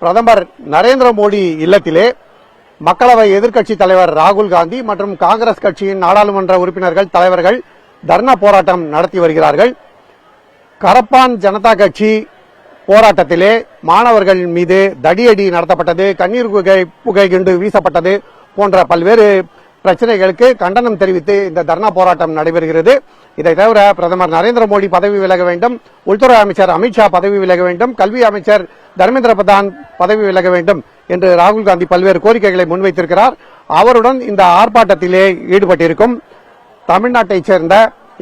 பிரதமர் நரேந்திர மோடி இல்லத்திலே மக்களவை எதிர்க்கட்சி தலைவர் ராகுல் காந்தி மற்றும் காங்கிரஸ் கட்சியின் நாடாளுமன்ற உறுப்பினர்கள் தலைவர்கள் தர்ணா போராட்டம் நடத்தி வருகிறார்கள். கரப்பான் ஜனதா கட்சி போராட்டத்திலே மாணவர்கள் மீது தடியடி நடத்தப்பட்டது, கண்ணீர் புகை குண்டு வீசப்பட்டது போன்ற பல்வேறு பிரச்சனைகளுக்கு கண்டனம் தெரிவித்து இந்த தர்ணா போராட்டம் நடைபெறுகிறது. இதை தவிர பிரதமர் நரேந்திர மோடி பதவி விலக வேண்டும், உள்துறை அமைச்சர் அமித்ஷா பதவி விலக வேண்டும், கல்வி அமைச்சர் தர்மேந்திர பிரதான் பதவி விலக வேண்டும் என்று ராகுல் காந்தி பல்வேறு கோரிக்கைகளை முன்வைத்திருக்கிறார். அவருடன் இந்த ஆர்ப்பாட்டத்திலே ஈடுபட்டிருக்கும் தமிழ்நாட்டைச் சேர்ந்த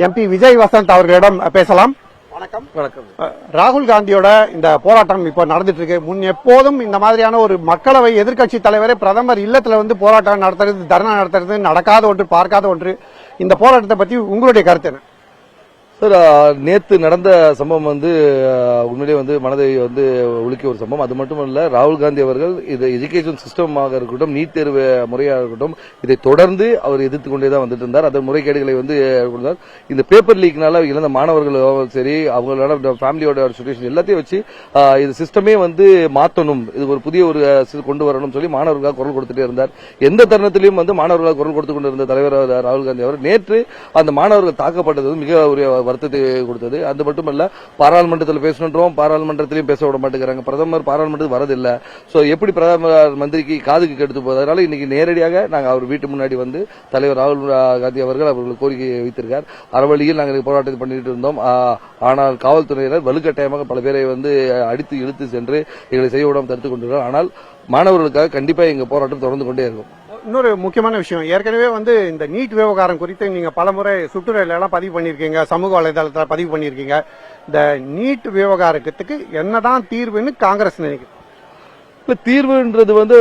எம்பி விஜய் வசந்த் அவர்களிடம் பேசலாம். வணக்கம். வணக்கம். ராகுல் காந்தியோட இந்த போராட்டம் இப்ப நடந்துட்டு இருக்கு. முன் எப்போதும் இந்த மாதிரியான ஒரு மக்களவை எதிர்க்கட்சி தலைவரே பிரதமர் இல்லத்துல வந்து போராட்டம் நடத்துறது, தர்ணா நடத்துறது நடக்காத ஒன்று, பார்க்காத ஒன்று. இந்த போராட்டத்தை பத்தி உங்களுடைய கருத்து என்ன? சார், நேற்று நடந்த சம்பவம் உண்மையிலே மனதை உலுக்கிய ஒரு சம்பவம். அது மட்டும் இல்ல, ராகுல் காந்தி அவர்கள் இது எஜுகேஷன் சிஸ்டமாக இருக்கட்டும், நீட் தேர்வு முறையாக இருக்கட்டும், இதை தொடர்ந்து அவர் எதிர்த்து கொண்டே தான் வந்துட்டு இருந்தார். அந்த முறைகேடுகளை கொடுத்தார். இந்த பேப்பர் லீக்னால இழந்த மாணவர்கள் சரி, அவங்களோட ஃபேமிலியோட சுச்சுவேஷன் எல்லாத்தையும் வச்சு இது சிஸ்டமே மாற்றணும், இது ஒரு புதிய ஒரு கொண்டு வரணும் சொல்லி மாணவர்களாக குரல் கொடுத்துட்டே இருந்தார். எந்த தருணத்திலையும் மாணவர்களாக குரல் கொடுத்துக் கொண்டிருந்த தலைவர் ராகுல் காந்தி அவர் நேற்று அந்த மாணவர்கள் தாக்கப்பட்டது மிக ஒரு வருத்தத்தை கொடுத்தது. அது மட்டுமல்ல, பாராளுமன்றத்தில் பேசணும், பாராளுமன்றத்திலையும் பேச விட மாட்டேங்கிறாங்க. பிரதமர் பாராளுமன்றத்தில் வரதில்லை. சோ எப்படி பிரதமர் மந்திரிக்கு காதுக்கு கெடுத்து போகுது. அதனால இன்னைக்கு நேரடியாக நாங்கள் அவர் வீட்டு முன்னாடி தலைவர் ராகுல் காந்தி அவர்கள் கோரிக்கை வைத்திருக்கார். அறவழியில் நாங்கள் போராட்டத்தை பண்ணிட்டு இருந்தோம். ஆனால் காவல்துறையினர் வலுக்கட்டாயமாக பல பேரை அடித்து இழுத்து சென்று எங்களை செய்ய விடாமல் தடுத்துக் கொண்டிருக்கிறார். ஆனால் மாணவர்களுக்காக கண்டிப்பா எங்க போராட்டம் தொடர்ந்து கொண்டே இருக்கும். இன்னொரு முக்கியமான விஷயம், ஏற்கனவே இந்த நீட் விவகாரம் குறித்து நீங்க பலமுறை சுற்றுரையில எல்லாம் பதிவு பண்ணிருக்கீங்க, சமூக வலைதளத்தில் பதிவு பண்ணிருக்கீங்க. இந்த நீட் விவகாரத்துக்கு என்னதான் தீர்வுன்னு காங்கிரஸ் நினைக்குது? தீர்வுன்றது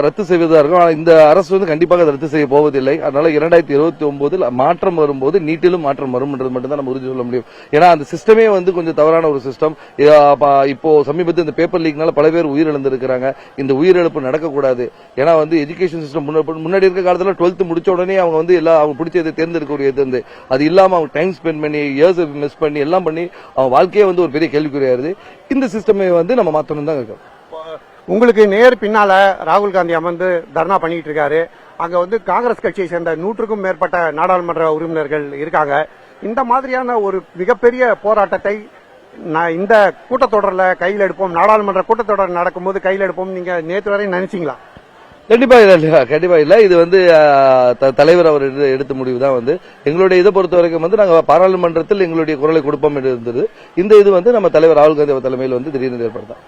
ரத்து செய்வதா இருக்கும். ஆனால் இந்த அரசு கண்டிப்பாக ரத்து செய்ய போவதில்லை. அதனால 2029 மாற்றம் வரும்போது நீட்டிலும் மாற்றம் வரும் என்றது மட்டும் தான் நம்ம உறுதி சொல்ல முடியும். ஏன்னா அந்த சிஸ்டமே கொஞ்சம் தவறான ஒரு சிஸ்டம். இப்போ சமீபத்தில் இந்த பேப்பர் லீக்னால பல பேர் உயிரிழந்திருக்கிறாங்க. இந்த உயிரிழப்பு நடக்கக்கூடாது. ஏன்னா எஜுகேஷன் சிஸ்டம் முன்னாடி இருக்க காலத்துல 12th முடிச்ச உடனே அவங்க அவங்க பிடிச்சதை தேர்ந்தெடுக்க ஒரு எது அது இல்லாம அவங்க டைம் ஸ்பெண்ட் பண்ணி இயர்ஸ் மிஸ் பண்ணி எல்லாம் பண்ணி அவங்க வாழ்க்கையே ஒரு பெரிய கேள்விக்குறியாயிருது. இந்த சிஸ்டமே நம்ம மாற்றணும் தான் இருக்கோம். உங்களுக்கு நேர் பின்னால ராகுல் காந்தி அமர்ந்து தர்ணா பண்ணிட்டு இருக்காரு. அங்க காங்கிரஸ் கட்சியை சேர்ந்த 100க்கும் மேற்பட்ட நாடாளுமன்ற உறுப்பினர்கள் இருக்காங்க. இந்த மாதிரியான ஒரு மிகப்பெரிய போராட்டத்தை இந்த கூட்டத்தொடரில் கையில் எடுப்போம், நாடாளுமன்ற கூட்டத்தொடர் நடக்கும்போது கையில் எடுப்போம் நீங்க நேற்று வரை நினைச்சீங்களா? கண்டிப்பா இல்ல. இது தலைவர் அவர் எடுத்த முடிவு தான். எங்களுடைய இதை பொறுத்த வரைக்கும் நாங்க பாராளுமன்றத்தில் எங்களுடைய குரலை கொடுப்போம் என்று இருந்தது. இந்த இது நம்ம தலைவர் ராகுல் காந்தி தலைமையில் திடீர்னு ஏற்படுத்தான்.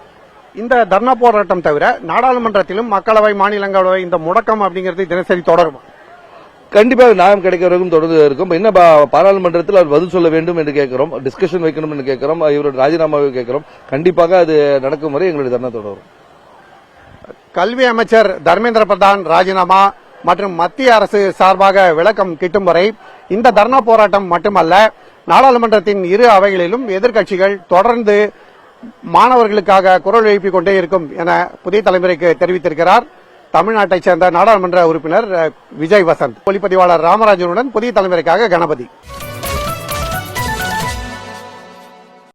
இந்த தர்ணா போராட்டம் தவிர நாடாளுமன்றத்திலும் மக்களவை, மாநிலங்களவை இந்த முடக்கம் அப்படிங்கிறது தினசரி தொடரும். கண்டிப்பாக நியாயம் கிடைக்க வரைக்கும் தொடர்ந்து இருக்கும். என்ன பாராளுமன்றத்தில் அவர் பதில் சொல்ல வேண்டும் என்று கேட்கிறோம், டிஸ்கஷன் வைக்கணும் என்று கேட்கிறோம், இவரோட ராஜினாமாவை கேட்கிறோம். கண்டிப்பாக அது நடக்கும் வரை எங்களுடைய தர்ணா தொடரும். கல்வி அமைச்சர் தர்மேந்திர பிரதான் ராஜினாமா மற்றும் மத்திய அரசு சார்பாக விளக்கம் கிட்டும் வரை இந்த தர்ணா போராட்டம் மட்டுமல்ல, நாடாளுமன்றத்தின் இரு அவைகளிலும் எதிர்க்கட்சிகள் தொடர்ந்து மாணவர்களுக்காக குரல் எழுப்பிக் கொண்டே இருக்கும் என புதிய தலைமுறைக்கு தெரிவித்திருக்கிறார் தமிழ்நாட்டைச் சேர்ந்த நாடாளுமன்ற உறுப்பினர் விஜய் வசந்த். ஒளிப்பதிவாளர் ராமராஜனுடன் புதிய தலைமுறைக்காக கணபதி.